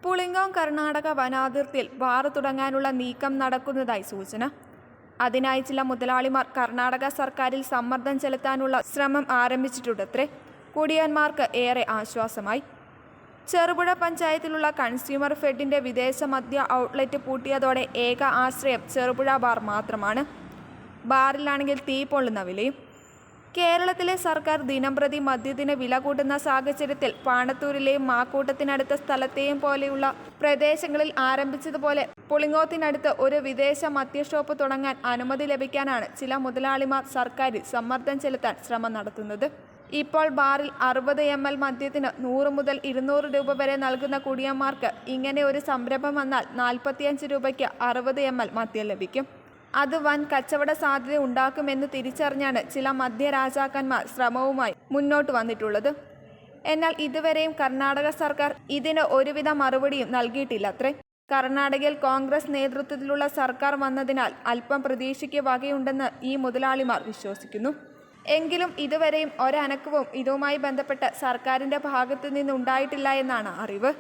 Pulingome Karnataka വനാതിർത്തിയിൽ bar തുടങ്ങാനുള്ള നീക്കം നടക്കുന്നതായി സൂചന. അതിനായി ചില മുതലാളിമാർ കർണാടക സർക്കാരിൽ സമ്മർദ്ദം ചെലുത്താനുള്ള ശ്രമം ആരംഭിച്ചിട്ടുണ്ടത്രേ. കുടിയന്മാർക്ക് ഏറെ ആശ്വാസമായി. ചെറുപുഴ പഞ്ചായത്തിലുള്ള കൺസ്യൂമർ ഫെഡിന്റെ വിദേശ മദ്യ ഔട്ട്ലെറ്റ് പൂട്ടിയതോടെ ഏക ആശ്രയം ചെറുപുഴ ബാർ മാത്രമാണ്. ബാറിലാണെങ്കിൽ തീ പൊള്ളുന്ന വിലയും. കേരളത്തിലെ സർക്കാർ ദിനംപ്രതി മദ്യത്തിന് വില കൂട്ടുന്ന സാഹചര്യത്തിൽ പാണത്തൂരിലെയും മാക്കൂട്ടത്തിനടുത്ത സ്ഥലത്തെയും പോലെയുള്ള പ്രദേശങ്ങളിൽ ആരംഭിച്ചതുപോലെ പുളിങ്ങോത്തിനടുത്ത് ഒരു വിദേശ മദ്യ ഷോപ്പ് തുടങ്ങാൻ അനുമതി ലഭിക്കാനാണ് ചില മുതലാളിമാർ സർക്കാരിൽ സമ്മർദ്ദം ചെലുത്താൻ ശ്രമം നടത്തുന്നത്. ഇപ്പോൾ ബാറിൽ 60 ml മദ്യത്തിന് 100 മുതൽ 200 രൂപ വരെ നൽകുന്ന കുടിയന്മാർക്ക് ഇങ്ങനെ ഒരു സംരംഭം വന്നാൽ 45 രൂപയ്ക്ക് 60 ml മദ്യം ലഭിക്കും. അത് വൻ കച്ചവട സാധ്യത ഉണ്ടാക്കുമെന്ന് തിരിച്ചറിഞ്ഞാണ് ചില മദ്യരാജാക്കന്മാർ ശ്രമവുമായി മുന്നോട്ട് വന്നിട്ടുള്ളത്. എന്നാൽ ഇതുവരെയും കർണാടക സർക്കാർ ഇതിന് ഒരുവിധ മറുപടിയും നൽകിയിട്ടില്ലത്രേ. കർണാടകയിൽ കോൺഗ്രസ് നേതൃത്വത്തിലുള്ള സർക്കാർ വന്നതിനാൽ അല്പം പ്രതീക്ഷയ്ക്ക് വകയുണ്ടെന്ന് ഈ മുതലാളിമാർ വിശ്വസിക്കുന്നു. എങ്കിലും ഇതുവരെയും ഒരനക്കവും ഇതുമായി ബന്ധപ്പെട്ട് സർക്കാരിന്റെ ഭാഗത്തു നിന്നുണ്ടായിട്ടില്ല എന്നാണ് അറിവ്.